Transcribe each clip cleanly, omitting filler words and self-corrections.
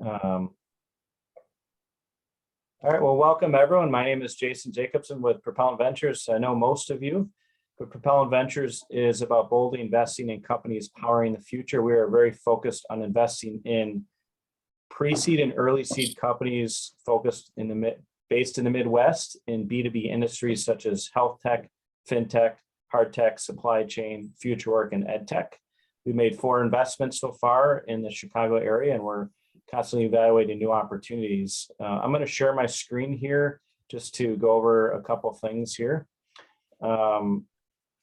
All right, well, welcome everyone. My name is Jason Jacobsohn with Propellant Ventures. I know most of you, but Propellant Ventures is about boldly investing in companies powering the future. We are very focused on investing in pre-seed and early seed companies based in the Midwest in B2B industries such as health tech, fintech, hardtech, supply chain, future work, and ed tech. We made 4 investments so far in the Chicago area, and we're constantly evaluating new opportunities. I'm going to share my screen here just to go over a couple of things here.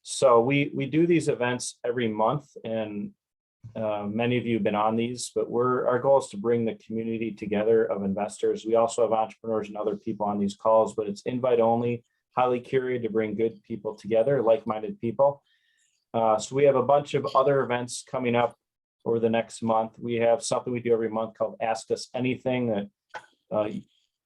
So we do these events every month, and many of you have been on these, but our goal is to bring the community together of investors. We also have entrepreneurs and other people on these calls, but it's invite only, highly curated to bring good people together, like-minded people. So we have a bunch of other events coming up over the next month. We have something we do every month called Ask Us Anything that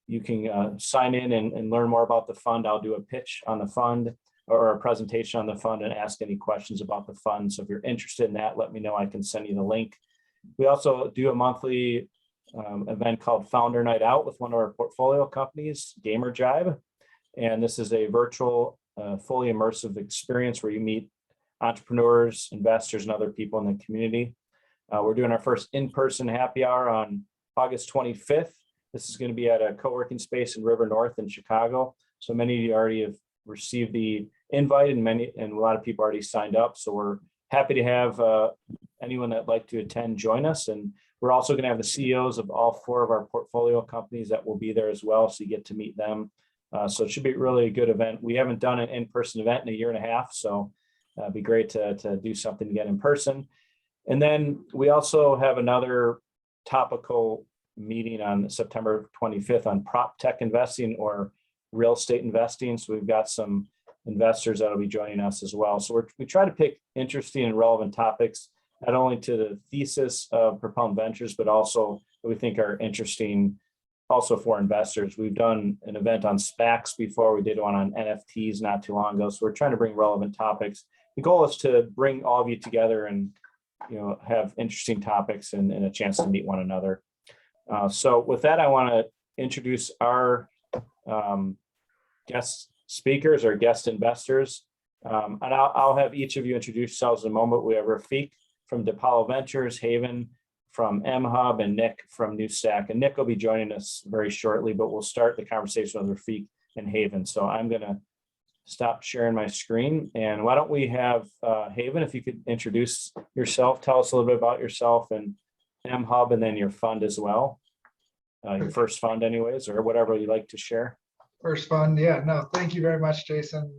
you can sign in and learn more about the fund. I'll do a pitch on the fund or a presentation on the fund and ask any questions about the fund. So if you're interested in that, let me know. I can send you the link. We also do a monthly event called Founder Night Out with one of our portfolio companies, Gamer Jive. And this is a virtual, fully immersive experience where you meet entrepreneurs, investors, and other people in the community. We're doing our first in-person happy hour on August 25th. This is going to be at a co-working space in River North in Chicago. So many of you already have received the invite, and a lot of people already signed up. So we're happy to have anyone that'd like to attend join us. And we're also going to have the CEOs of all 4 of our portfolio companies that will be there as well. So you get to meet them. So it should be really a good event. We haven't done an in-person event in a year and a half. So it'd be great to do something again in person. And then we also have another topical meeting on September 25th on prop tech investing or real estate investing. So we've got some investors that'll be joining us as well. So we try to pick interesting and relevant topics, not only to the thesis of Propellant Ventures, but also that we think are interesting also for investors. We've done an event on SPACs before. We did one on NFTs not too long ago. So we're trying to bring relevant topics. The goal is to bring all of you together and have interesting topics and a chance to meet one another. So with that, I want to introduce our guest speakers or guest investors. And I'll have each of you introduce yourselves in a moment. We have Rafiq from Untitled Ventures, Haven from MHub, and Nick from New Stack. And Nick will be joining us very shortly, but we'll start the conversation with Rafiq and Haven. So I'm going to stop sharing my screen. And why don't we have Haven, if you could introduce yourself, tell us a little bit about yourself and MHub, and then your fund as well. Your first fund anyways, or whatever you'd like to share. First fund, yeah, no, thank you very much, Jason.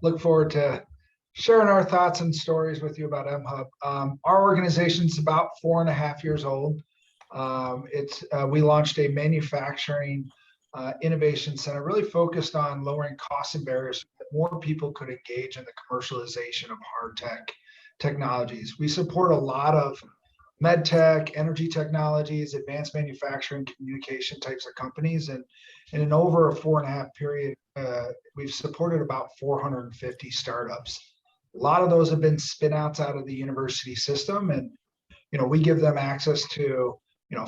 Look forward to sharing our thoughts and stories with you about MHub. Our organization's about 4.5 years old. We launched a manufacturing innovation center really focused on lowering costs and barriers so that more people could engage in the commercialization of hard tech technologies. We support a lot of med tech, energy technologies, advanced manufacturing, communication types of companies. And in over a 4.5 period, we've supported about 450 startups. A lot of those have been spin outs out of the university system. And, we give them access to,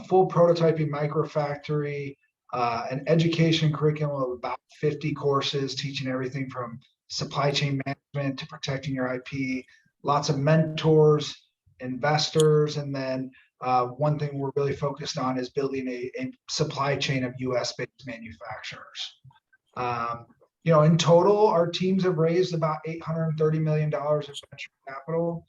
full prototyping microfactory, an education curriculum of about 50 courses, teaching everything from supply chain management to protecting your IP, lots of mentors, investors, and then one thing we're really focused on is building a supply chain of US-based manufacturers. In total, our teams have raised about $830 million of venture capital.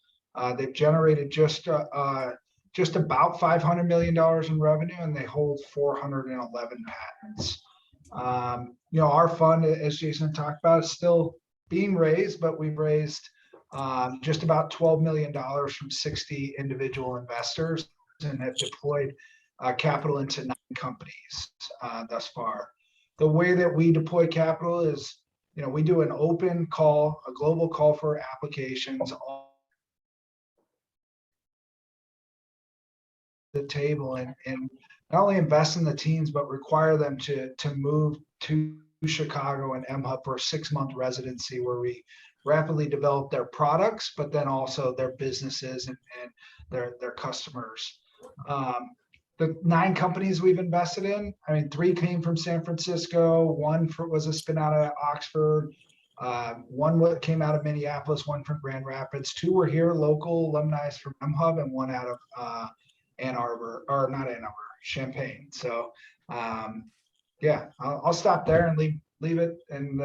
They've generated just about $500 million in revenue, and they hold 411 patents. Our fund, as Jason talked about, is still being raised, but we've raised just about $12 million from 60 individual investors and have deployed capital into 9 companies thus far. The way that we deploy capital is, we do an open call, a global call for applications on the table and not only invest in the teams, but require them to move to Chicago and MHub for a 6-month residency where we rapidly develop their products, but then also their businesses and their customers. the 9 companies we've invested in, I mean, 3 came from San Francisco, was a spin out of Oxford, one came out of Minneapolis, one from Grand Rapids, 2 were here, local alumni from MHub, and 1 out of Ann Arbor, or not Ann Arbor, Champaign. So yeah, I'll stop there and leave it and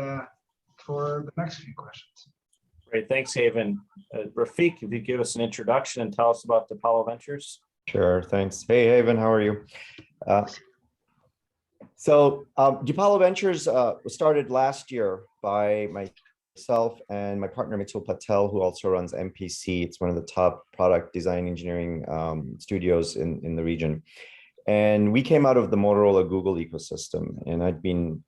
for the next few questions. Great, thanks, Haven. Rafik, if you give us an introduction and tell us about Propellant Ventures. Sure, thanks. Hey, Haven, how are you? Propellant Ventures was started last year by myself and my partner, Mito Materials, who also runs MPC. It's one of the top product design engineering studios in the region. And we came out of the Motorola Google ecosystem, and I'd been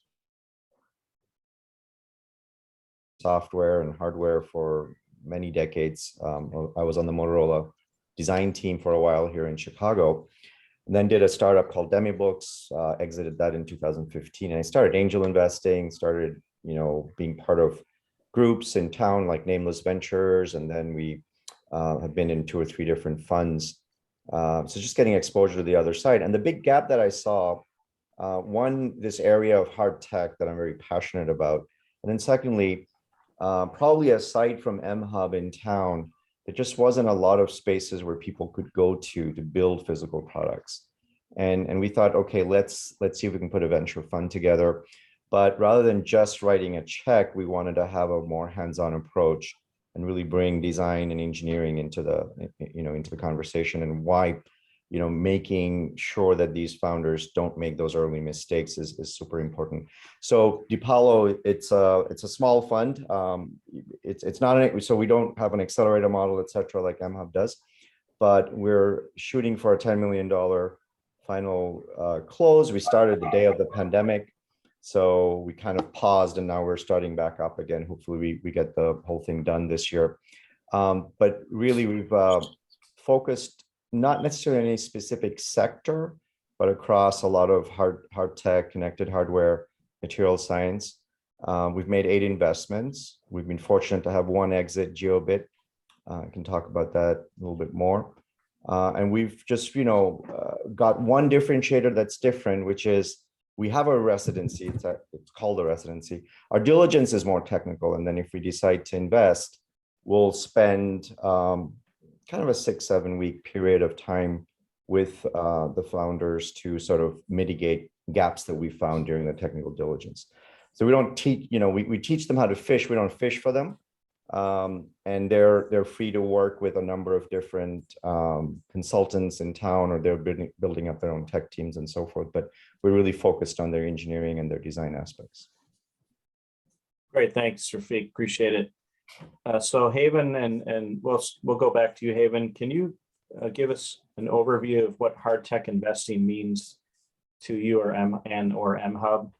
software and hardware for many decades. I was on the Motorola design team for a while here in Chicago, and then did a startup called DemiBooks, exited that in 2015. And I started angel investing, started, being part of groups in town like Nameless Ventures. And then we have been in 2 or 3 different funds. So just getting exposure to the other side. And the big gap that I saw, one, this area of hard tech that I'm very passionate about. And then secondly, probably aside from MHub in town, there just wasn't a lot of spaces where people could go to build physical products. And we thought, okay, let's see if we can put a venture fund together. But rather than just writing a check, we wanted to have a more hands-on approach and really bring design and engineering into the conversation, and why, making sure that these founders don't make those early mistakes is super important. So Dipalo, it's a small fund. It's not so we don't have an accelerator model, etc., like MHub does, but we're shooting for a $10 million final close. We started the day of the pandemic, so we kind of paused, and now we're starting back up again. Hopefully we get the whole thing done this year. But really we've focused not necessarily in any specific sector, but across a lot of hard tech, connected hardware, material science. We've made 8 investments. We've been fortunate to have 1 exit, GeoBit. I can talk about that a little bit more. And we've just, got one differentiator that's different, which is we have a residency. It's called a residency. Our diligence is more technical. And then if we decide to invest, we'll spend kind of a 6-7 week period of time with the founders to sort of mitigate gaps that we found during the technical diligence. So we don't teach, we teach them how to fish. We don't fish for them. And they're free to work with a number of different consultants in town, or they're building up their own tech teams and so forth. But we're really focused on their engineering and their design aspects. Great, thanks, Rafik. Appreciate it. So Haven, and we'll go back to you, Haven. Can you give us an overview of what hard tech investing means to you or MHub?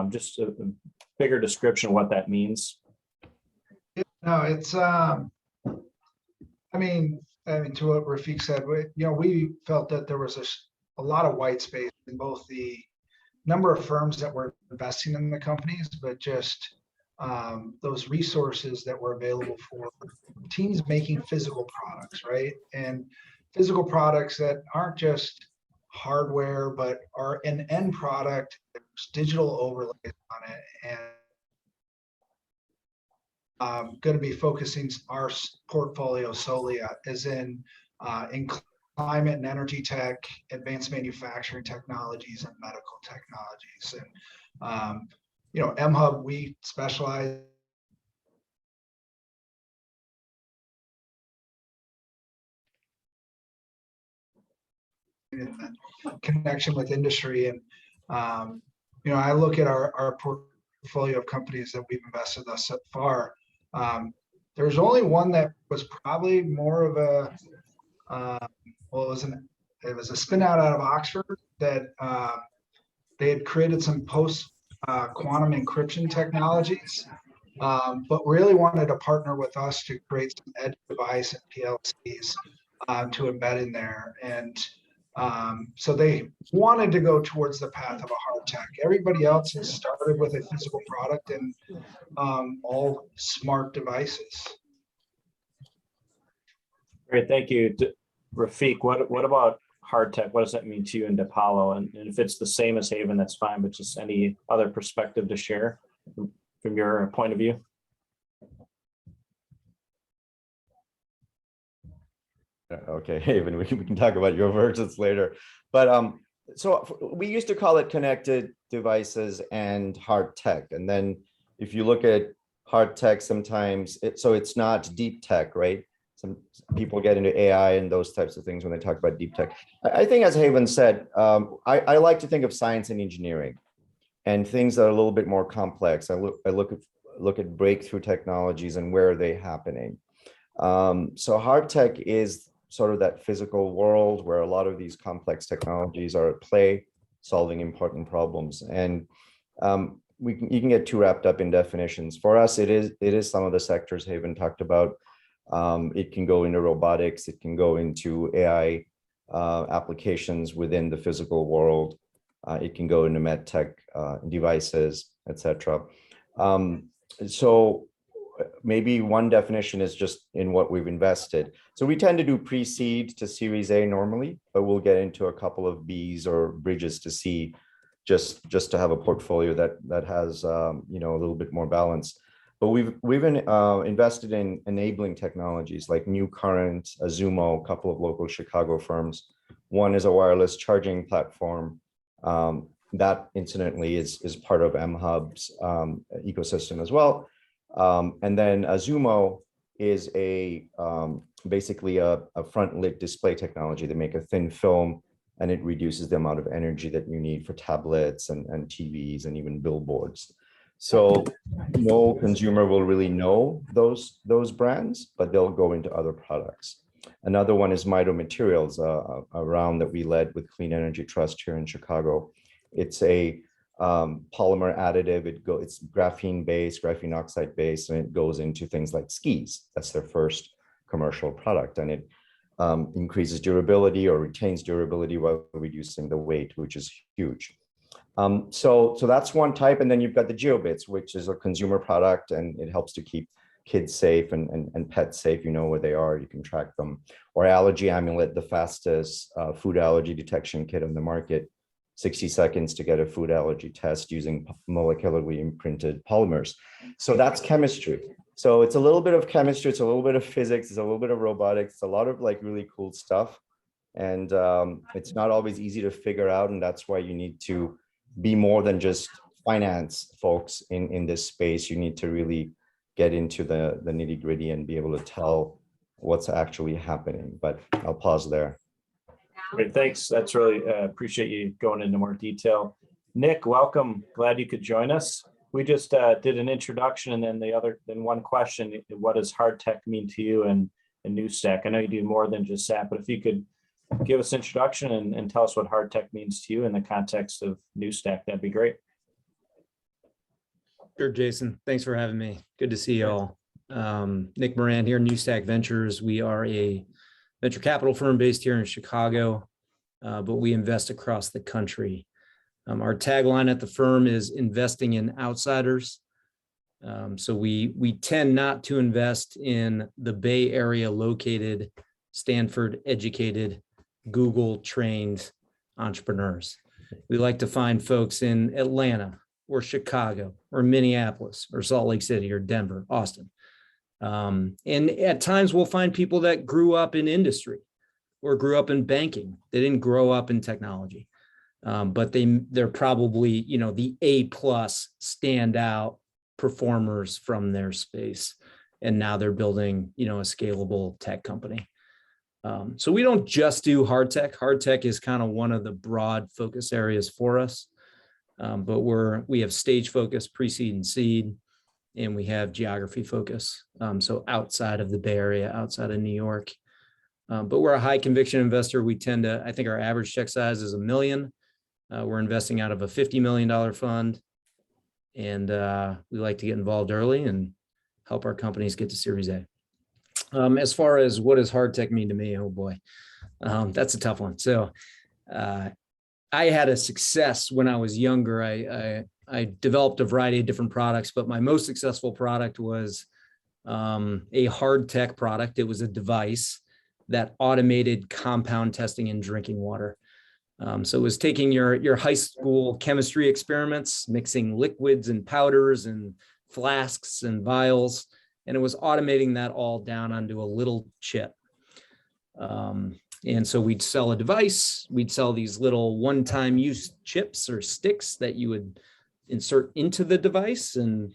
Just a bigger description of what that means. No, it's to what Rafik said, we felt that there was a lot of white space in both the number of firms that were investing in the companies, but just those resources that were available for teams making physical products, right? And physical products that aren't just hardware, but are an end product. There's digital overlays on it, and going to be focusing our portfolio solely in climate and energy tech, advanced manufacturing technologies, and medical technologies. And MHub, we specialize in the connection with industry. And I look at our portfolio of companies that we've invested thus far. There's only one that was probably more of a it was a spin out of Oxford that they had created some post quantum encryption technologies, but really wanted to partner with us to create some edge device and PLCs to embed in there. And so they wanted to go towards the path of a hard tech. Everybody else has started with a physical product and all smart devices. Great, thank you. Rafik, what about Hardtech, what does that mean to you in DePaulo? And if it's the same as Haven, that's fine, but just any other perspective to share from your point of view? Okay, Haven, we can talk about your versions later. But so we used to call it connected devices and hard tech. And then if you look at hard tech, sometimes it's not deep tech, right? Some people get into AI and those types of things when they talk about deep tech. I think, as Haven said, I like to think of science and engineering and things that are a little bit more complex. I look at breakthrough technologies and where are they happening. So hard tech is sort of that physical world where a lot of these complex technologies are at play, solving important problems. And you can get too wrapped up in definitions. For us, it is some of the sectors Haven talked about. It can go into robotics, it can go into AI applications within the physical world. It can go into med tech devices, etc. So maybe one definition is just in what we've invested. So we tend to do pre-seed to Series A normally, but we'll get into a couple of Bs or bridges to C, just to have a portfolio that has a little bit more balance. But we've invested in enabling technologies like New Current, Azumo, a couple of local Chicago firms. One is a wireless charging platform. That incidentally is part of MHub's ecosystem as well. And then Azumo is basically a front lit display technology. They make a thin film and it reduces the amount of energy that you need for tablets and TVs and even billboards. So no consumer will really know those brands, but they'll go into other products. Another one is Mito Materials, a round that we led with Clean Energy Trust here in Chicago. It's a polymer additive. It's graphene based, graphene oxide based, and it goes into things like skis. That's their first commercial product, and it increases durability or retains durability while reducing the weight, which is huge. So that's one type, and then you've got the GeoBits, which is a consumer product, and it helps to keep kids safe and pets safe. You know where they are, you can track them. Or Allergy Amulet, the fastest food allergy detection kit on the market. 60 seconds to get a food allergy test using molecularly imprinted polymers. So that's chemistry. So it's a little bit of chemistry, it's a little bit of physics, it's a little bit of robotics, it's a lot of like really cool stuff. And it's not always easy to figure out. And that's why you need to be more than just finance folks in this space. You need to really get into the nitty gritty and be able to tell what's actually happening. But I'll pause there. Great, thanks. That's really appreciate you going into more detail. Nick, welcome. Glad you could join us. We just did an introduction, and then one question: what does Hardtech mean to you and NewStack? I know you do more than just SAP, but if you could give us an introduction and tell us what Hardtech means to you in the context of NewStack, that'd be great. Sure, Jason. Thanks for having me. Good to see you all. Nick Moran here, Newstack Ventures. We are a venture capital firm based here in Chicago, but we invest across the country. Our tagline at the firm is investing in outsiders. So we tend not to invest in the Bay Area located, Stanford educated, Google trained entrepreneurs. We like to find folks in Atlanta or Chicago or Minneapolis or Salt Lake City or Denver, Austin. And at times we'll find people that grew up in industry or grew up in banking. They didn't grow up in technology, but they're probably, the A+ standout performers from their space. And now they're building, a scalable tech company. So we don't just do hard tech. Hard tech is kind of one of the broad focus areas for us. But we have stage focus, pre-seed and seed, and we have geography focus. So outside of the Bay Area, outside of New York. But we're a high conviction investor. We tend to, I think our average check size is $1 million. We're investing out of a $50 million fund. And we like to get involved early and help our companies get to Series A. As far as what does hard tech mean to me? Oh boy, that's a tough one. So I had a success when I was younger. I developed a variety of different products, but my most successful product was a hard tech product. It was a device that automated compound testing in drinking water. So it was taking your high school chemistry experiments, mixing liquids and powders and flasks and vials, and it was automating that all down onto a little chip. And so we'd sell a device, we'd sell these little one-time use chips or sticks that you would insert into the device, and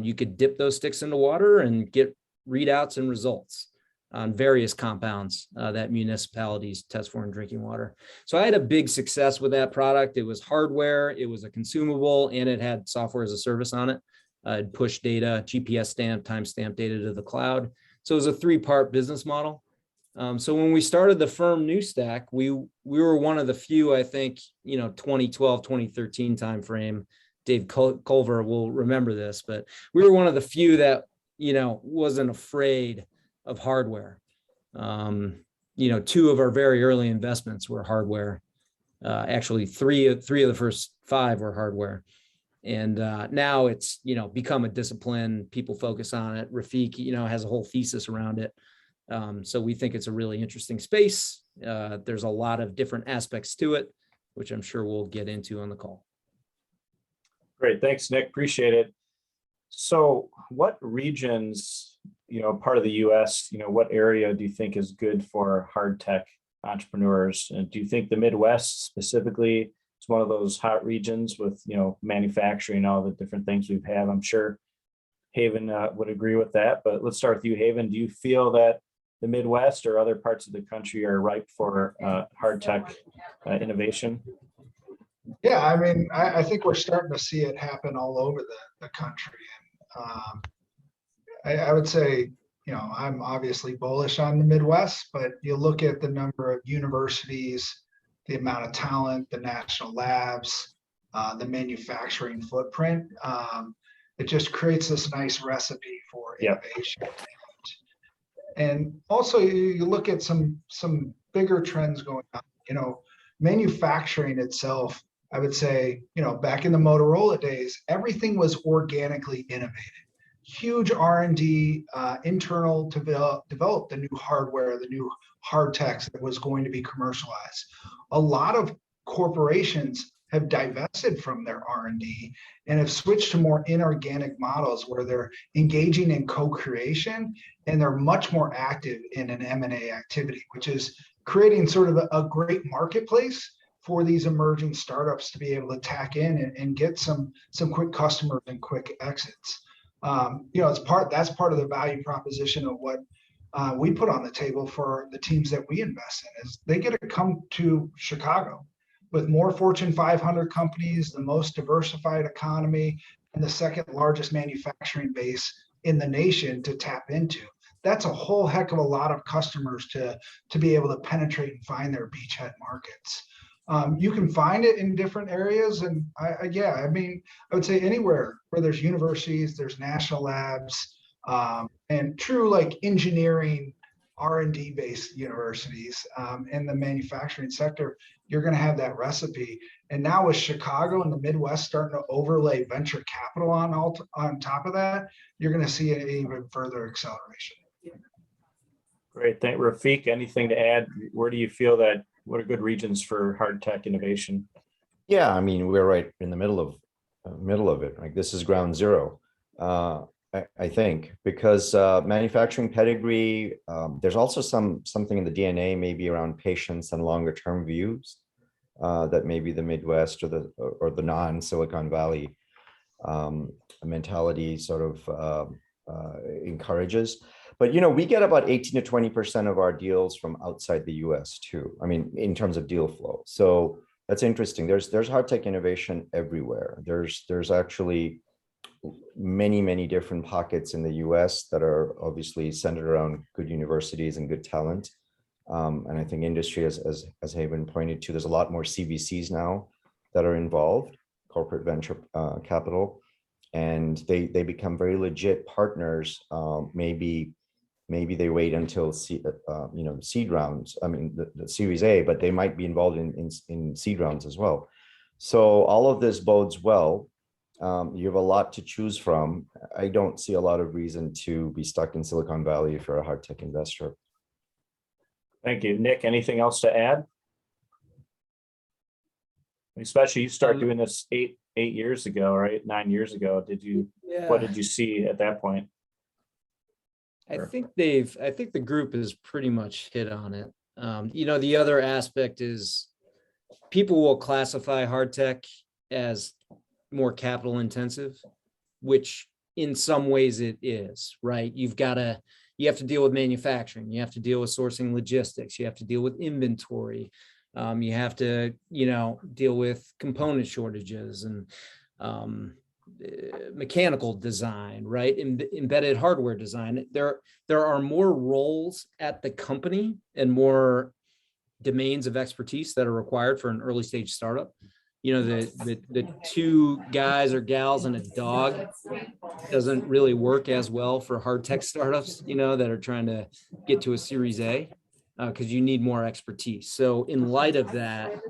you could dip those sticks into water and get readouts and results on various compounds that municipalities test for in drinking water. So I had a big success with that product. It was hardware, it was a consumable, and it had software as a service on it. I'd push data, GPS stamp, timestamp data to the cloud. So it was a 3-part business model. So when we started the firm Newstack, we were one of the few, I think, 2012, 2013 timeframe. Dave Culver will remember this, but we were one of the few that, wasn't afraid of hardware. 2 of our very early investments were hardware. Actually, three of the first 5 were hardware. And now it's, become a discipline. People focus on it. Rafiq, has a whole thesis around it. So we think it's a really interesting space. There's a lot of different aspects to it, which I'm sure we'll get into on the call. Great. Thanks, Nick. Appreciate it. So what regions, part of the US, what area do you think is good for hard tech entrepreneurs? And do you think the Midwest specifically is one of those hot regions with, manufacturing, all the different things we have? I'm sure Haven would agree with that, but let's start with you, Haven. Do you feel that the Midwest or other parts of the country are ripe for hard tech innovation? Yeah, I mean, I think we're starting to see it happen all over the country. And I would say, I'm obviously bullish on the Midwest, but you look at the number of universities, the amount of talent, the national labs, the manufacturing footprint, it just creates this nice recipe for innovation. And also you look at some bigger trends going on, manufacturing itself. I would say, back in the Motorola days, everything was organically innovated. Huge R&D, internal to develop the new hardware, the new Hardtech that was going to be commercialized. A lot of corporations have divested from their R&D and have switched to more inorganic models where they're engaging in co-creation and they're much more active in an M&A activity, which is creating sort of a great marketplace for these emerging startups to be able to tack in and get some quick customers and quick exits. That's part of the value proposition of what we put on the table for the teams that we invest in, is they get to come to Chicago with more Fortune 500 companies, the most diversified economy, and the second largest manufacturing base in the nation to tap into. That's a whole heck of a lot of customers to be able to penetrate and find their beachhead markets. You can find it in different areas, and I would say anywhere where there's universities, there's national labs, and true like engineering R&D based universities in the manufacturing sector, you're going to have that recipe. And now with Chicago and the Midwest starting to overlay venture capital on top of that, you're going to see an even further acceleration. Great. Thank Rafiq. Anything to add? Where do you feel that, what are good regions for hard tech innovation? Yeah, I mean, we're right in the middle of it. Like, this is ground zero, I think, because manufacturing pedigree. There's also something in the DNA, maybe around patience and longer term views that maybe the Midwest or the non-Silicon Valley mentality sort of encourages. But we get about 18 to 20% of our deals from outside the US too. I mean, in terms of deal flow. So that's interesting. There's hard tech innovation everywhere. There's actually many different pockets in the US that are obviously centered around good universities and good talent. And I think industry, as Haven pointed to, there's a lot more CVCs now that are involved, corporate venture capital, and they become very legit partners. Maybe they wait until seed rounds. I mean, the Series A, but they might be involved in seed rounds as well. So all of this bodes well. You have a lot to choose from. I don't see a lot of reason to be stuck in Silicon Valley if you're a hard tech investor. Thank you. Nick, anything else to add? Especially you start doing this eight years ago, right? 9 years ago. What did you see at that point? I think the group has pretty much hit on it. The other aspect is people will classify Hardtech as more capital intensive, which in some ways it is, right? You have to deal with manufacturing, you have to deal with sourcing logistics, you have to deal with inventory, you have to, deal with component shortages and mechanical design, right? Embedded hardware design. There are more roles at the company and more domains of expertise that are required for an early stage startup. The two guys or gals and a dog doesn't really work as well for hard tech startups, that are trying to get to a Series A, because you need more expertise. So in light of that,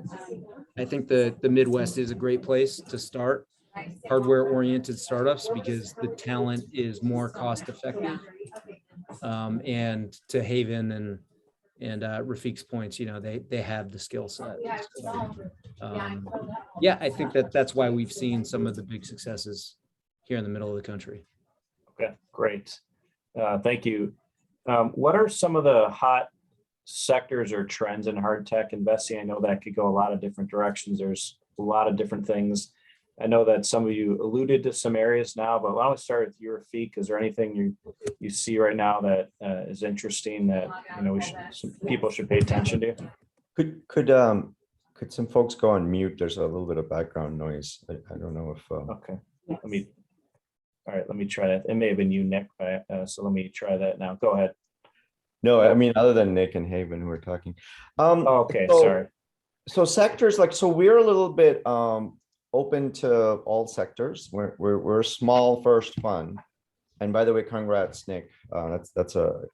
I think the Midwest is a great place to start hardware-oriented startups because the talent is more cost-effective. And to Haven and Rafiq's points, they have the skill set. So, I think that's why we've seen some of the big successes here in the middle of the country. Okay, great. Thank you. What are some of the hot sectors or trends in hard tech investing? I know that could go a lot of different directions. There's a lot of different things. I know that some of you alluded to some areas now, but why don't we start with your Rafiq? Is there anything you see right now that is interesting that some people should pay attention to? Could some folks go on mute? There's a little bit of background noise. I don't know if. Okay. Let me try that. It may have been you, Nick. So let me try that now. Go ahead. No, I mean other than Nick and Haven who are talking. Okay, sorry. So sectors we're a little bit open to all sectors. We're a small first fund, and by the way, congrats, Nick. That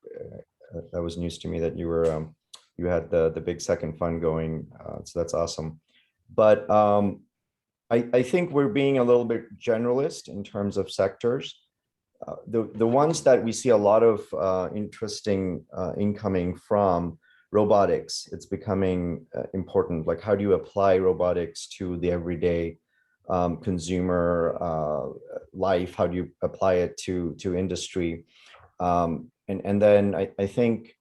was news to me that you were you had the big second fund going. So that's awesome. But I think we're being a little bit generalist in terms of sectors. The ones that we see a lot of interesting incoming from robotics. It's becoming important. Like, how do you apply robotics to the everyday consumer life? How do you apply it to industry? And then I think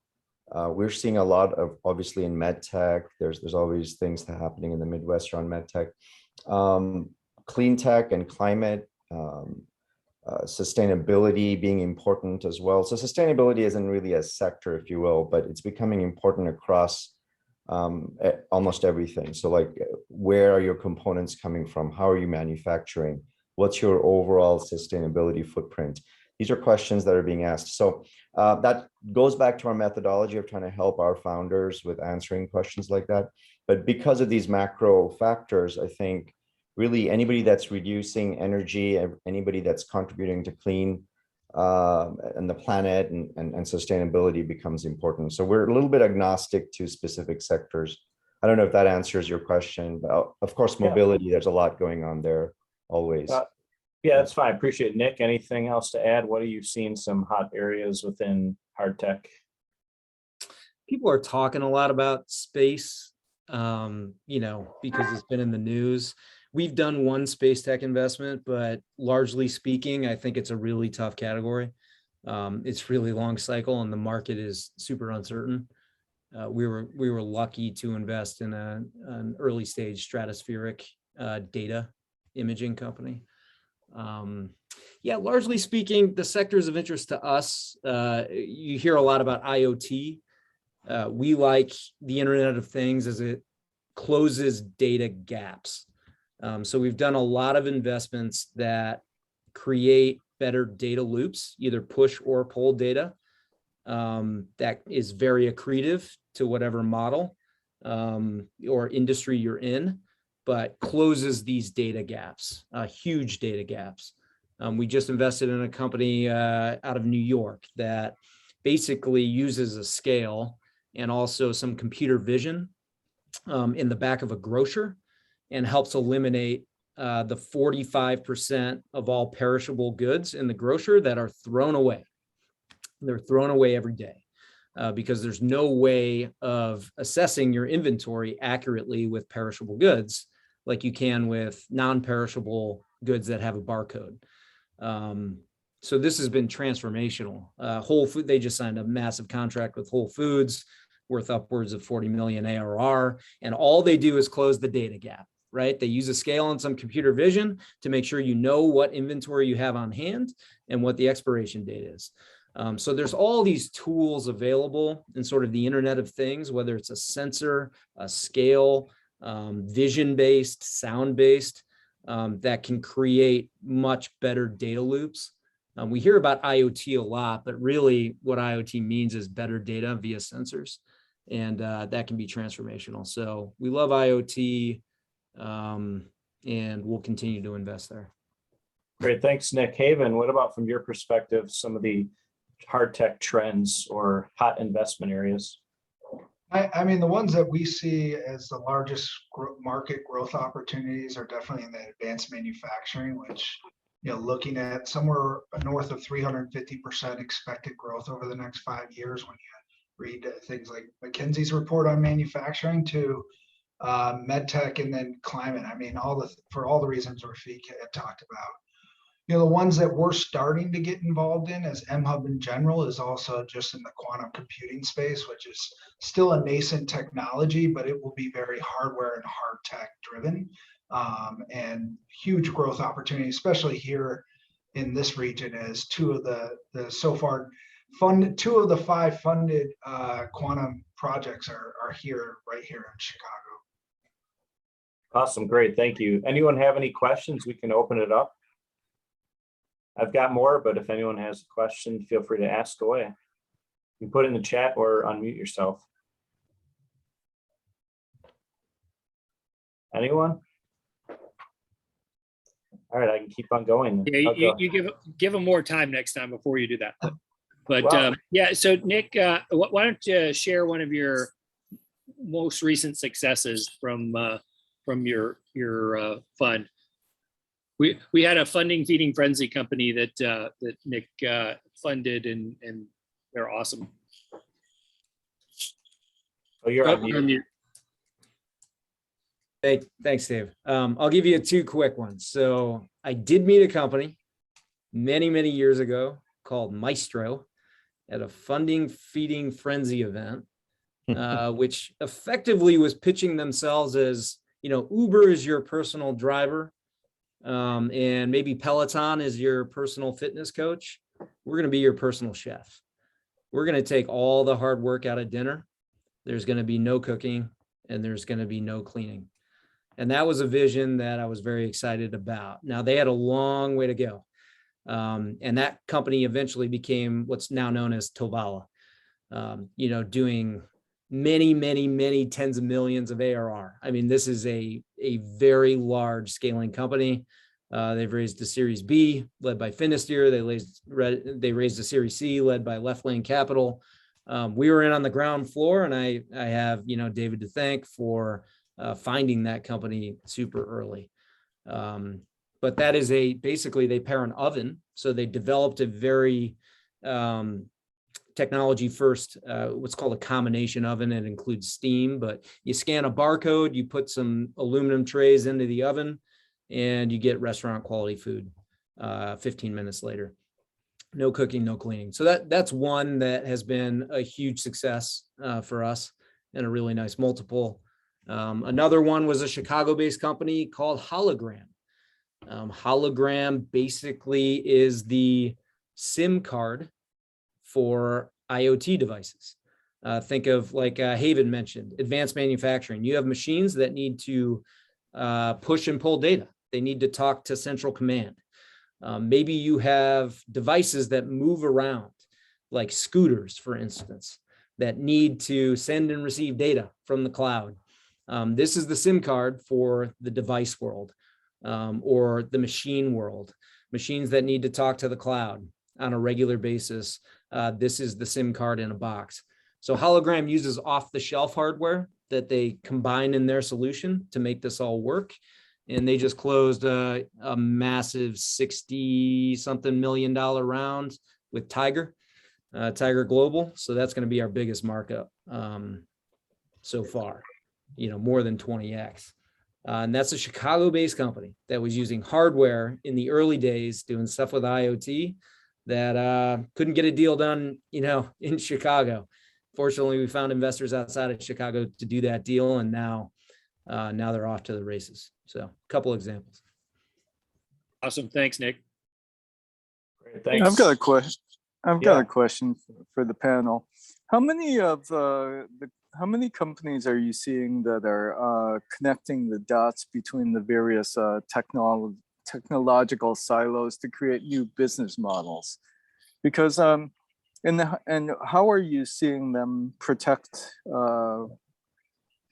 we're seeing a lot of, obviously, in med tech. There's always things that are happening in the Midwest around med tech, clean tech and climate. Sustainability being important as well. So sustainability isn't really a sector, if you will, but it's becoming important across almost everything. So like, where are your components coming from? How are you manufacturing? What's your overall sustainability footprint? These are questions that are being asked. So that goes back to our methodology of trying to help our founders with answering questions like that. But because of these macro factors, I think really anybody that's reducing energy, anybody that's contributing to clean and the planet and sustainability becomes important. So we're a little bit agnostic to specific sectors. I don't know if that answers your question, but of course, mobility, there's a lot going on there always. Yeah, that's fine. Appreciate it. Nick, anything else to add? What are you seeing some hot areas within hard tech? People are talking a lot about space, because it's been in the news. We've done one space tech investment, but largely speaking, I think it's a really tough category. It's really long cycle and the market is super uncertain. We were lucky to invest in an early stage stratospheric data imaging company. Largely speaking, the sectors of interest to us, you hear a lot about IoT. We like the Internet of Things as it closes data gaps. So we've done a lot of investments that create better data loops, either push or pull data, that is very accretive to whatever model or industry you're in, but closes these data gaps, huge data gaps. We just invested in a company out of New York that basically uses a scale and also some computer vision in the back of a grocer, and helps eliminate the 45% of all perishable goods in the grocer that are thrown away. They're thrown away every day. because there's no way of assessing your inventory accurately with perishable goods like you can with non-perishable goods that have a barcode. So this has been transformational. Whole Food, they just signed a massive contract with Whole Foods worth upwards of 40 million ARR. And all they do is close the data gap, right? They use a scale and some computer vision to make sure you know what inventory you have on hand and what the expiration date is. So there's all these tools available in sort of the Internet of Things, whether it's a sensor, a scale, vision-based, sound-based, that can create much better data loops. We hear about IoT a lot, but really what IoT means is better data via sensors, and that can be transformational. So we love IoT, and we'll continue to invest there. Great, thanks, Nick. Haven, what about from your perspective, some of the hard tech trends or hot investment areas? I mean, the ones that we see as the largest market growth opportunities are definitely in the advanced manufacturing, which, you know, looking at somewhere north of 350% expected growth over the next 5 years when you read things like McKinsey's report on manufacturing to medtech and then climate. I mean, for all the reasons Rafik had talked about. You know, the ones that we're starting to get involved in as MHub in general is also just in the quantum computing space, which is still a nascent technology, but it will be very hardware and hard tech driven, and huge growth opportunity, especially here in this region, as two of the so far funded, 2 of the 5 funded quantum projects are here, right here in Chicago. Awesome, great, thank you. Anyone have any questions? We can open it up. I've got more, but if anyone has a question, feel free to ask away. You can put it in the chat or unmute yourself. Anyone? All right, I can keep on going. Yeah, you give them more time next time before you do that. But Wow. yeah, so Nick, why don't you share one of your most recent successes from your fund? We had a funding feeding frenzy company that Nick funded, and they're awesome. Oh, you're on You're on mute. mute. Thanks, Dave. I'll give you 2 quick ones. So I did meet a company many, many years ago called Maestro at a funding feeding frenzy event, which effectively was pitching themselves as, you know, Uber is your personal driver, and maybe Peloton is your personal fitness coach. We're going to be your personal chef. We're going to take all the hard work out of dinner. There's going to be no cooking, and there's going to be no cleaning. And that was a vision that I was very excited about. Now, they had a long way to go. And that company eventually became what's now known as Tovala, you know, doing many, many, many tens of millions of ARR. I mean, this is a very large scaling company. They've raised a Series B led by Finisterre. They raised a Series C led by Left Lane Capital. We were in on the ground floor, and I have, you know, David to thank for finding that company super early. But that is basically they pair an oven. So they developed a very technology first, what's called a combination oven. It includes steam, but you scan a barcode, you put some aluminum trays into the oven, and you get restaurant quality food 15 minutes later. No cooking, no cleaning. So that's one that has been a huge success for us and a really nice multiple. Another one was a Chicago-based company called Hologram. Hologram basically is the SIM card for IoT devices. Think of, like Haven mentioned, advanced manufacturing. You have machines that need to push and pull data. They need to talk to central command. Maybe you have devices that move around, like scooters, for instance, that need to send and receive data from the cloud. This is the SIM card for the device world, or the machine world, machines that need to talk to the cloud on a regular basis. This is the SIM card in a box. So Hologram uses off-the-shelf hardware that they combine in their solution to make this all work. And they just closed a massive $60-something million round with Tiger. Tiger Global. So that's going to be our biggest markup so far, more than 20x. And that's a Chicago-based company that was using hardware in the early days, doing stuff with IoT that couldn't get a deal done, in Chicago. Fortunately, we found investors outside of Chicago to do that deal, and now they're off to the races. So a couple examples. Awesome. Thanks, Nick. Great, thanks. I've got a question. Yeah. A question for the panel. How many companies are you seeing that are connecting the dots between the various technological silos to create new business models? Because and how are you seeing them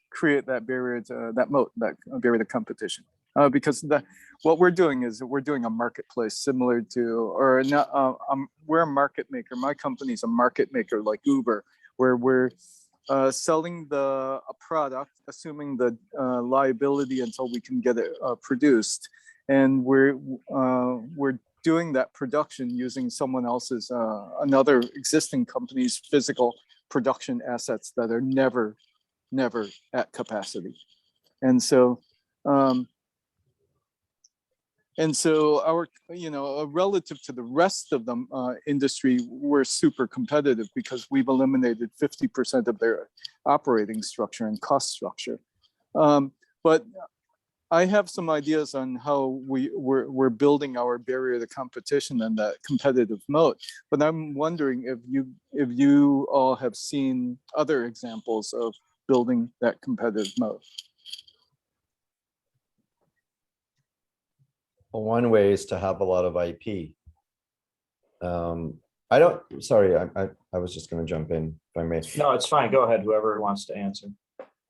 create that barrier to that moat, that barrier to competition? Because what we're doing is we're doing a marketplace similar to, or not, we're a market maker. My company's a market maker like Uber, where we're selling a product, assuming the liability until we can get it produced. And we're doing that production using someone else's, another existing company's physical production assets that are never at capacity. And so our, relative to the rest of the industry, we're super competitive because we've eliminated 50% of their operating structure and cost structure. But I have some ideas on how we're building our barrier to competition and that competitive moat. But I'm wondering if you all have seen other examples of building that competitive moat. One way is to have a lot of IP. I was just going to jump in if I may. No, it's fine. Go ahead. Whoever wants to answer.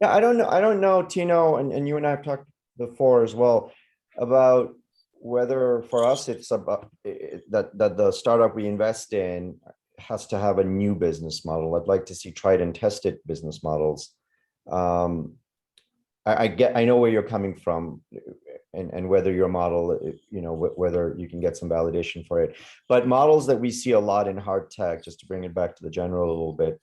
Yeah, I don't know, Tino, and you and I have talked before as well about whether for us it's about that the startup we invest in has to have a new business model. I'd like to see tried and tested business models. I know where you're coming from. And whether your model, whether you can get some validation for it. But models that we see a lot in Hardtech, just to bring it back to the general a little bit.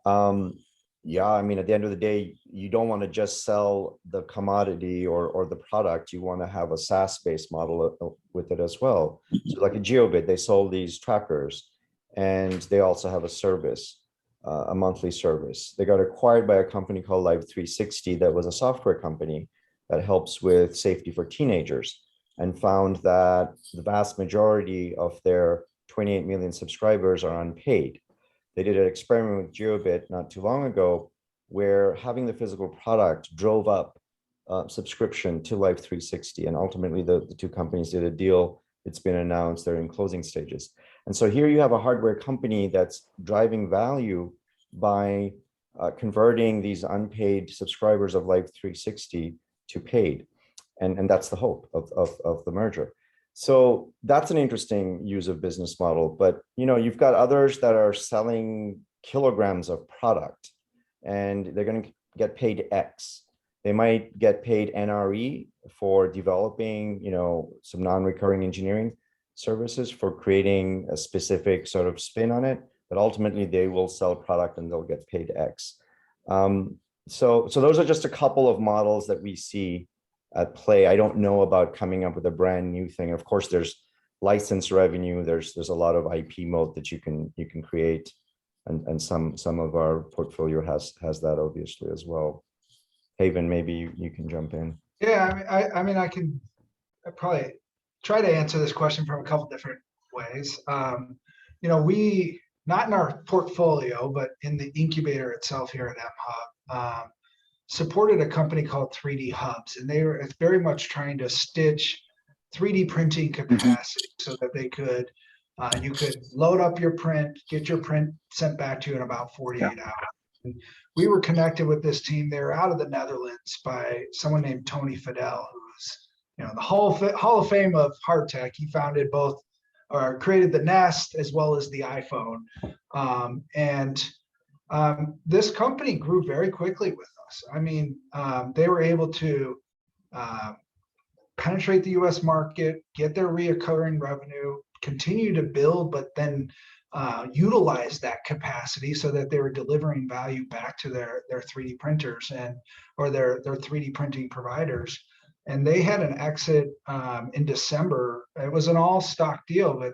At the end of the day, you don't want to just sell the commodity or the product. You want to have a SaaS-based model with it as well. So like a Geobit, they sold these trackers and they also have a service, a monthly service. They got acquired by a company called Live360 that was a software company that helps with safety for teenagers, and found that the vast majority of their 28 million subscribers are unpaid. They did an experiment with Geobit not too long ago, where having the physical product drove up subscription to Live360, and ultimately the two companies did a deal. It's been announced, they're in closing stages. And so here you have a hardware company that's driving value by converting these unpaid subscribers of Live360 to paid, and that's the hope of the merger. So that's an interesting use of business model. But you've got others that are selling kilograms of product, and they're going to get paid X. They might get paid NRE for developing, some non-recurring engineering services for creating a specific sort of spin on it. But ultimately, they will sell product and they'll get paid X. So those are just a couple of models that we see at play. I don't know about coming up with a brand new thing. Of course, there's license revenue. There's a lot of IP moat that you can create, and some of our portfolio has that obviously as well. Haven, maybe you can jump in. Yeah, I can probably try to answer this question from a couple different ways. We, not in our portfolio, but in the incubator itself here at mHub, supported a company called 3D Hubs, and they were very much trying to stitch 3D printing capacity so that they could, you could load up your print, get your print sent back to you in about 48 hours. And we were connected with this team. They were out of the Netherlands by someone named Tony Fidel, who's the Hall of Fame of Hardtech. He founded both, or created the Nest as well as the iPhone. This company grew very quickly with us. They were able to penetrate the US market, get their reoccurring revenue, continue to build, but then utilize that capacity so that they were delivering value back to their 3D printers or their 3D printing providers. And they had an exit in December. It was an all stock deal, but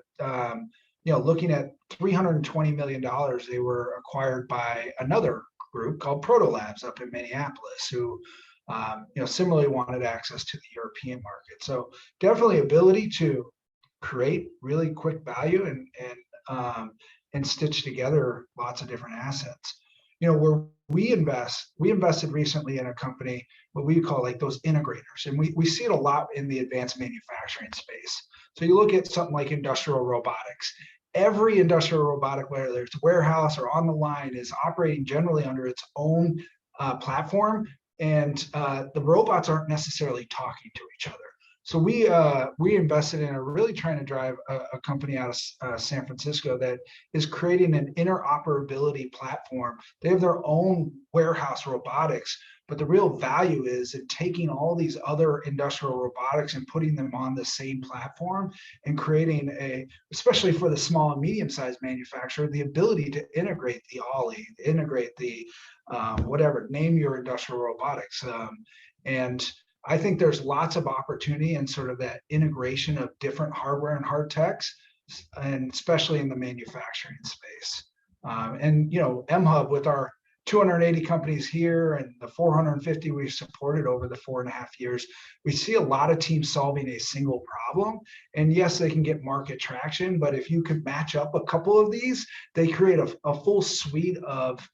looking at $320 million, they were acquired by another group called Proto Labs up in Minneapolis, who similarly wanted access to the European market. So definitely ability to create really quick value and stitch together lots of different assets. Where we invested recently in a company, what we call like those integrators. And we see it a lot in the advanced manufacturing space. So you look at something like industrial robotics. Every industrial robotic, whether it's warehouse or on the line, is operating generally under its own platform. And the robots aren't necessarily talking to each other. So we invested in really trying to drive a company out of San Francisco that is creating an interoperability platform. They have their own warehouse robotics, but the real value is in taking all these other industrial robotics and putting them on the same platform and creating especially for the small and medium-sized manufacturer, the ability to integrate the Ollie, integrate the whatever, name your industrial robotics. And I think there's lots of opportunity in sort of that integration of different hardware and hard techs, and especially in the manufacturing space. And MHub, with our 280 companies here and the 450 we've supported over the 4.5 years, we see a lot of teams solving a single problem. And yes, they can get market traction, but if you could match up a couple of these, they create a full suite of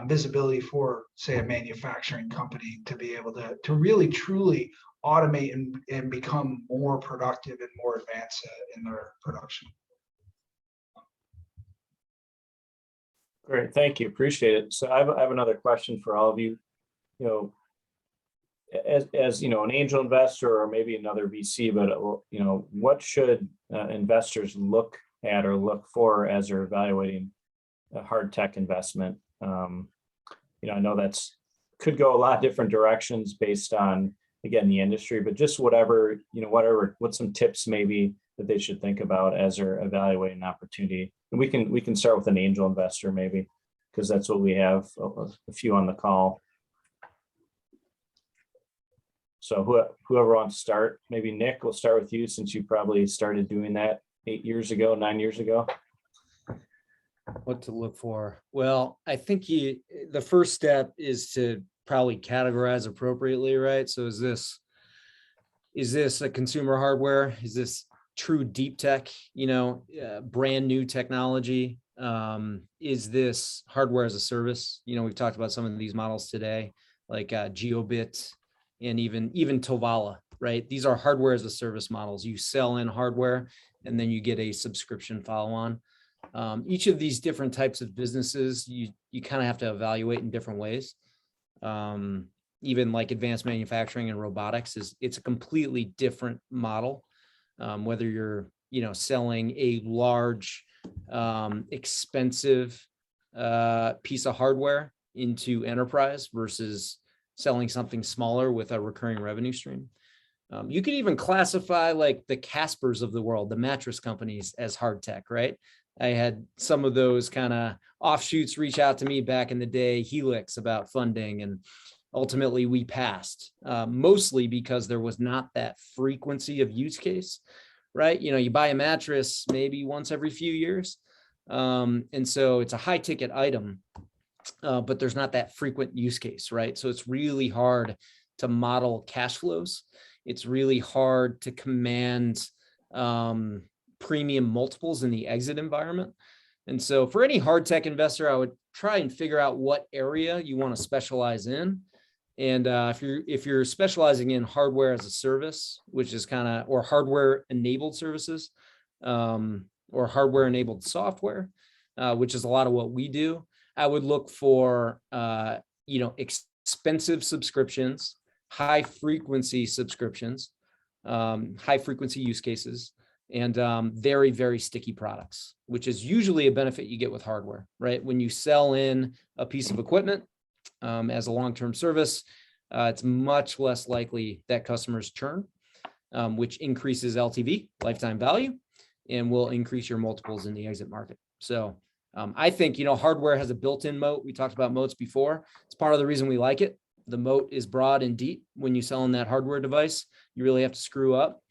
visibility for, say, a manufacturing company to be able to really truly automate and become more productive and more advanced in their production. Great, thank you, appreciate it. So I have another question for all of you. As an angel investor or maybe another VC, but what should investors look at or look for as they're evaluating a hard tech investment? I know that's could go a lot of different directions based on, again, the industry, but just what's some tips maybe that they should think about as they're evaluating an opportunity. And we can start with an angel investor maybe, because that's what we have a few on the call. So whoever wants to start, maybe Nick, we'll start with you since you probably started doing that 9 years ago. What to look for? Well, I think the first step is to probably categorize appropriately, right? So is this a consumer hardware? Is this true deep tech, brand new technology? Is this hardware as a service? We've talked about some of these models today, like GeoBit and even Tovala, right? These are hardware as a service models. You sell in hardware and then you get a subscription follow on. Each of these different types of businesses, you kind of have to evaluate in different ways. Even like advanced manufacturing and robotics it's a completely different model. Whether you're, selling a large, expensive piece of hardware into enterprise versus selling something smaller with a recurring revenue stream. You could even classify like the Caspers of the world, the mattress companies, as hard tech, right? I had some of those kind of offshoots reach out to me back in the day, Helix, about funding, and ultimately we passed, mostly because there was not that frequency of use case, right? You buy a mattress maybe once every few years. And so it's a high ticket item, but there's not that frequent use case, right? So it's really hard to model cash flows. It's really hard to command premium multiples in the exit environment. And so for any hard tech investor, I would try and figure out what area you want to specialize in. And if you're specializing in hardware as a service, which is or hardware enabled services, or hardware enabled software, which is a lot of what we do, I would look for expensive subscriptions, high frequency subscriptions, high frequency use cases, and very, very sticky products, which is usually a benefit you get with hardware, right? When you sell in a piece of equipment as a long-term service, it's much less likely that customers churn, which increases LTV, lifetime value, and will increase your multiples in the exit market. So I think, hardware has a built-in moat. We talked about moats before. It's part of the reason we like it. The moat is broad and deep. When you sell in that hardware device, you really have to screw up.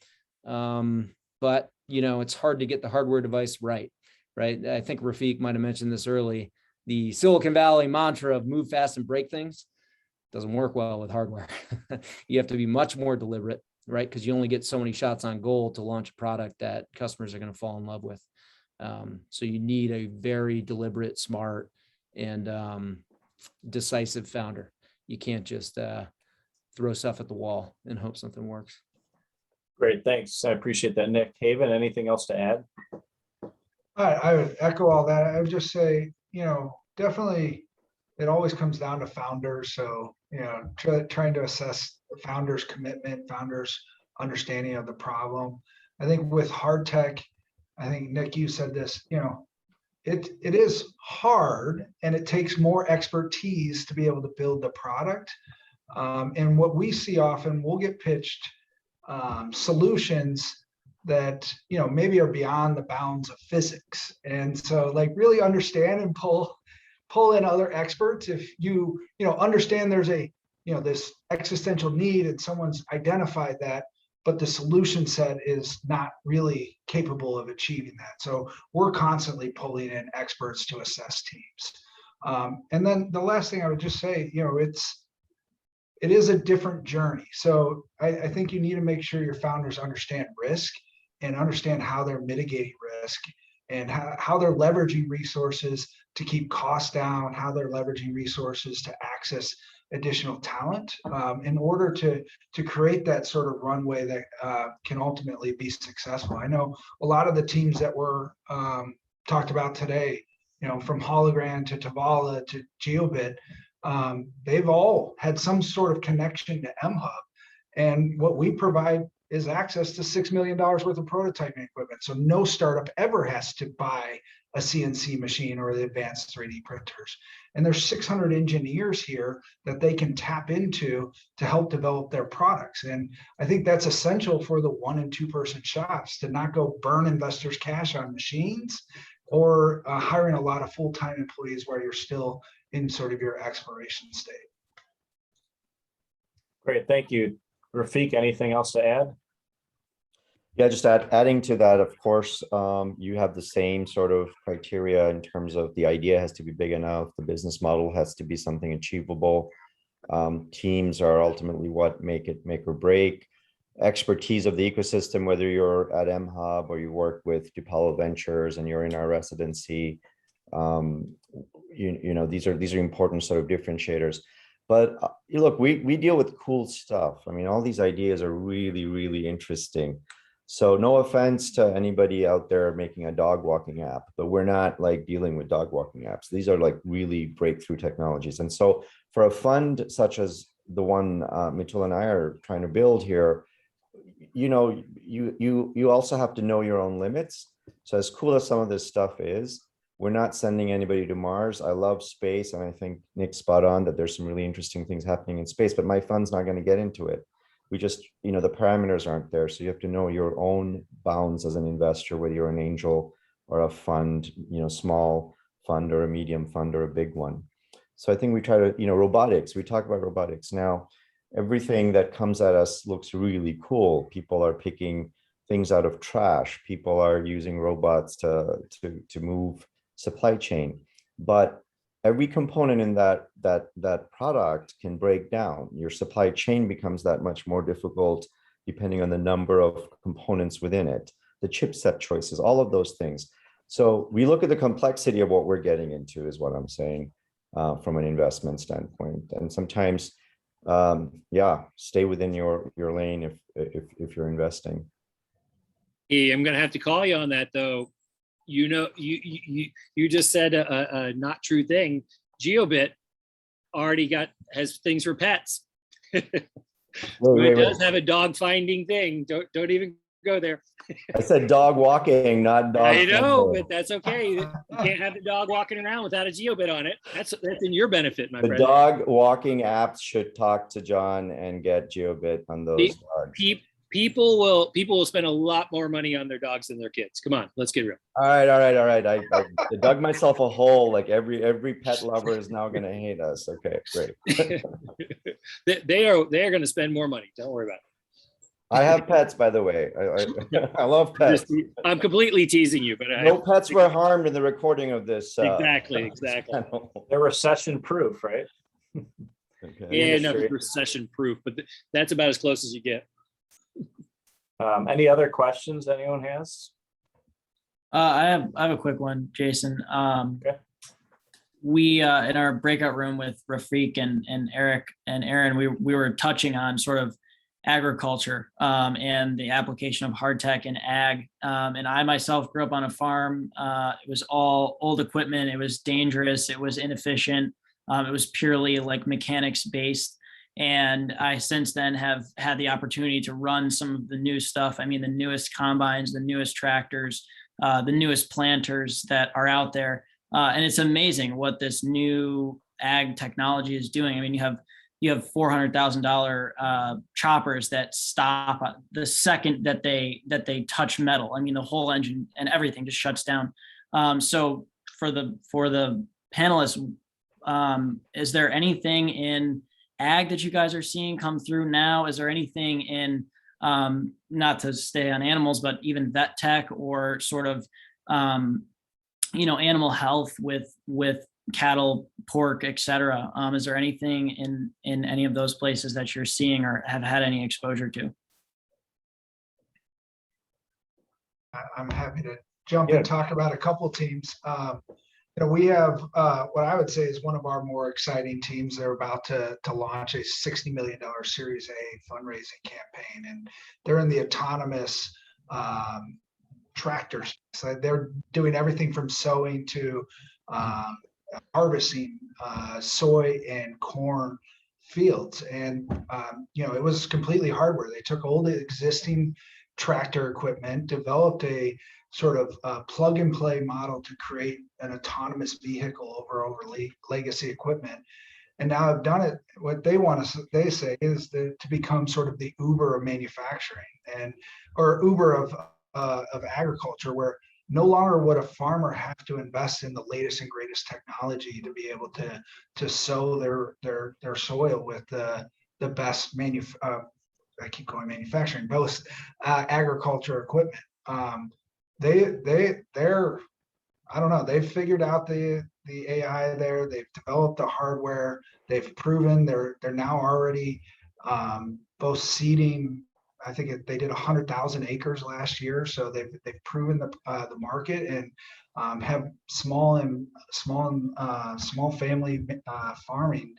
But it's hard to get the hardware device right? I think Rafiq might have mentioned this early. The Silicon Valley mantra of move fast and break things doesn't work well with hardware. You have to be much more deliberate, right? Because you only get so many shots on goal to launch a product that customers are going to fall in love with. So you need a very deliberate, smart, and decisive founder. You can't just throw stuff at the wall and hope something works. Great, thanks. I appreciate that, Nick. Haven, anything else to add? I would echo all that. I would just say, definitely it always comes down to founders. So, trying to assess the founders' commitment, founders' understanding of the problem. I think with Hardtech, I think Nick, you said this, it is hard and it takes more expertise to be able to build the product. And what we see often, we'll get pitched solutions that maybe are beyond the bounds of physics, and so really understand and pull in other experts. If you understand there's a this existential need and someone's identified that, but the solution set is not really capable of achieving that. So we're constantly pulling in experts to assess teams. And then the last thing I would just say, it is a different journey. So I think you need to make sure your founders understand risk and understand how they're mitigating risk and how they're leveraging resources to keep costs down, how they're leveraging resources to access additional talent in order to create that sort of runway that can ultimately be successful. I know a lot of the teams that were talked about today, from Hologram to Tavala to Geobit, they've all had some sort of connection to MHub. And what we provide is access to $6 million worth of prototyping equipment. So no startup ever has to buy a CNC machine or the advanced 3D printers. And there's 600 engineers here that they can tap into to help develop their products. And I think that's essential for the 1 and 2 person shops to not go burn investors' cash on machines or hiring a lot of full-time employees where you're still in sort of your exploration state. Great, thank you. Rafiq, anything else to add? Yeah, just adding to that, of course, you have the same sort of criteria in terms of the idea has to be big enough, the business model has to be something achievable. Teams are ultimately what make or break. Expertise of the ecosystem, whether you're at MHub or you work with Propellant Ventures and you're in our residency, these are important sort of differentiators. But look, we deal with cool stuff. I mean, all these ideas are really, really interesting. So no offense to anybody out there making a dog walking app, but we're not dealing with dog walking apps. These are really breakthrough technologies. And so for a fund such as the one Mito and I are trying to build here, you also have to know your own limits. So as cool as some of this stuff is, we're not sending anybody to Mars. I love space, and I think Nick's spot on that there's some really interesting things happening in space, but my fund's not going to get into it. We just, the parameters aren't there. So you have to know your own bounds as an investor, whether you're an angel or a fund, small fund or a medium fund or a big one. So I think we try to, robotics, we talk about robotics now. Everything that comes at us looks really cool. People are picking things out of trash. People are using robots to move supply chain, but every component in that product can break down. Your supply chain becomes that much more difficult depending on the number of components within it, the chipset choices, all of those things. So we look at the complexity of what we're getting into, is what I'm saying, from an investment standpoint. And sometimes, stay within your lane if you're investing. Hey, I'm gonna have to call you on that though. You just said a not true thing. Geobit already has things for pets. It does have a dog finding thing. Don't even go there. I said dog walking, not dog. I know, but that's okay. You can't have the dog walking around without a Geobit on it. That's in your benefit, my friend. The dog walking apps should talk to John and get Geobit on those dogs. People will spend a lot more money on their dogs than their kids. Come on, let's get real. All right. I dug myself a hole. Like every pet lover is now going to hate us. Okay, great. They are going to spend more money. Don't worry about it. I have pets, by the way. I love pets. I'm completely teasing you, but No pets were harmed in the recording of this. Exactly. They're recession proof, right? Okay. Yeah, no, Industry. recession proof, but that's about as close as you get. Any other questions anyone has? I have a quick one, Jason. Okay. We in our breakout room with Rafiq and Eric and Aaron, we were touching on sort of agriculture and the application of hardtech in ag. And I myself grew up on a farm. It was all old equipment. It was dangerous. It was inefficient. It was purely like mechanics based. And I since then have had the opportunity to run some of the new stuff. I mean, the newest combines, the newest tractors, the newest planters that are out there. And it's amazing what this new ag technology is doing. I mean, you have $400,000 choppers that stop the second that they touch metal. I mean, the whole engine and everything just shuts down. So for the panelists, is there anything in ag that you guys are seeing come through now? Is there anything in, not to stay on animals, but even vet tech or sort of, animal health with cattle, pork, et cetera? Is there anything in any of those places that you're seeing or have had any exposure to? I'm happy to jump Yeah. and talk about a couple teams. We have what I would say is one of our more exciting teams. They're about to launch a $60 million Series A fundraising campaign, and they're in the autonomous tractors. So they're doing everything from sowing to harvesting soy and corn fields. And it was completely hardware. They took old existing tractor equipment, developed a sort of plug and play model to create an autonomous vehicle over legacy equipment, and now have done it. What they say is to become sort of the Uber of manufacturing or Uber of agriculture, where no longer would a farmer have to invest in the latest and greatest technology to be able to sow their soil with the best I keep going manufacturing, both agriculture equipment. They're I don't know, they've figured out the AI there. They've developed the hardware. They've proven they're now already both seeding. I think they did 100,000 acres last year, so they've proven the market and have small family farming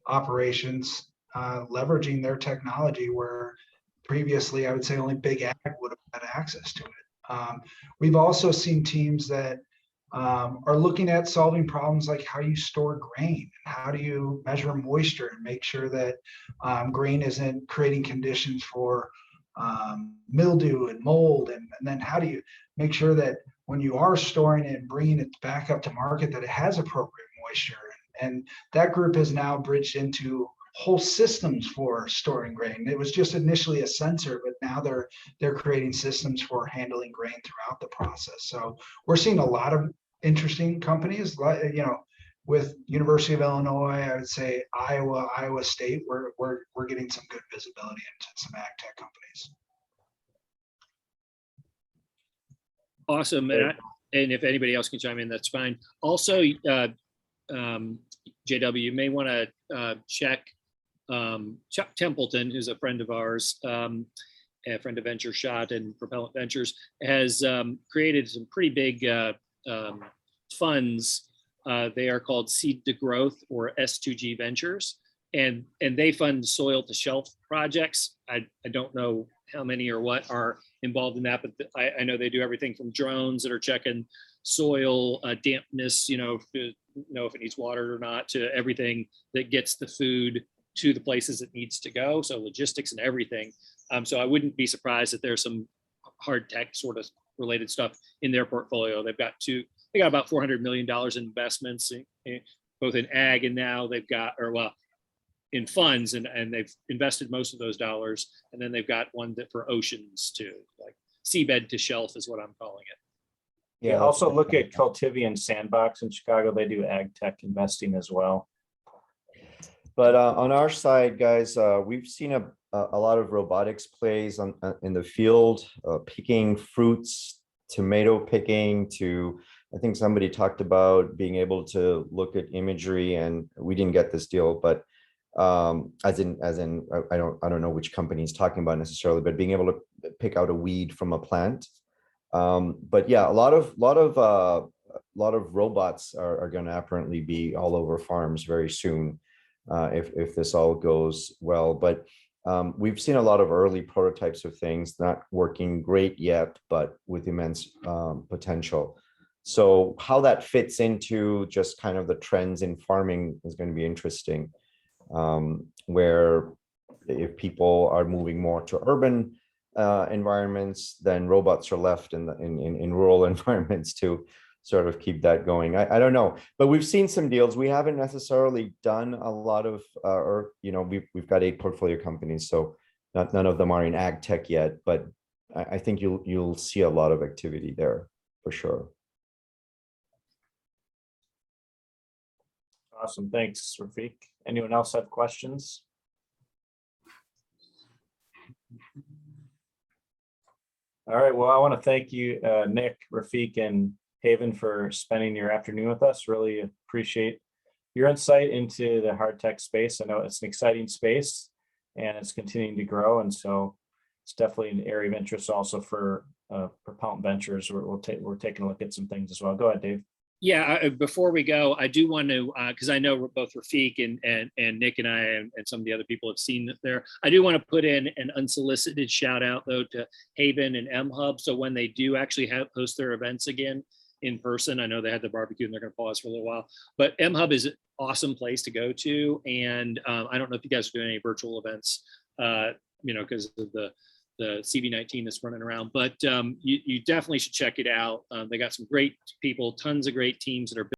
operations leveraging their technology, where previously I would say only big ag would have had access to it. We've also seen teams that are looking at solving problems like how you store grain, how do you measure moisture and make sure that grain isn't creating conditions for mildew and mold, and then how do you make sure that when you are storing it and bringing it back up to market that it has appropriate moisture. And that group has now bridged into whole systems for storing grain. It was just initially a sensor, but now they're creating systems for handling grain throughout the process. So we're seeing a lot of interesting companies, with University of Illinois, I would say Iowa State, we're getting some good visibility into some ag tech companies. Awesome. And if anybody else can chime in, that's fine. Also, JW, you may want to check Chuck Templeton, who's a friend of ours, a friend of Venture Shot and Propellant Ventures, has created some pretty big funds. They are called Seed to Growth, or S2G Ventures, and they fund soil to shelf projects. I don't know how many or what are involved in that, but I know they do everything from drones that are checking soil dampness, if it needs water or not, to everything that gets the food to the places it needs to go. So logistics and everything. So I wouldn't be surprised if there's some hard tech sort of related stuff in their portfolio. They got about $400 million in investments, both in ag, and now they've got, in funds, and they've invested most of those dollars. And then they've got one that for oceans too, like seabed to shelf is what I'm calling it. Yeah, also look at Cultivian Sandbox in Chicago. They do ag tech investing as well. But on our side, guys, we've seen a lot of robotics plays in the field, picking fruits, tomato picking, to, I think somebody talked about being able to look at imagery, and we didn't get this deal, but as in I don't know which company he's talking about necessarily, but being able to pick out a weed from a plant. But yeah, a lot of robots are going to apparently be all over farms very soon, if this all goes well. But we've seen a lot of early prototypes of things not working great yet, but with immense potential. So how that fits into just kind of the trends in farming is going to be interesting, where if people are moving more to urban environments, then robots are left in rural environments to sort of keep that going. I don't know, but we've seen some deals. We haven't necessarily done a lot of, or we've got 8 portfolio companies, so none of them are in ag tech yet. But I think you'll see a lot of activity there for sure. Awesome, thanks, Rafiq. Anyone else have questions? All right, well, I want to thank you, Nick, Rafiq, and Haven for spending your afternoon with us. Really appreciate your insight into the hard tech space. I know it's an exciting space and it's continuing to grow. And so it's definitely an area of interest also for Propellant Ventures. We're taking a look at some things as well. Go ahead, Dave. Yeah, before we go, I do want to, because I know both Rafiq and Nick and I and some of the other people have seen it there. I do want to put in an unsolicited shout out though to Haven and MHub. So when they do actually host their events again in person, I know they had the barbecue and they're going to pause for a little while, but MHub is an awesome place to go to. And I don't know if you guys are doing any virtual events, because of the CV-19 that's running around, but you definitely should check it out. They got some great people, tons of great teams that are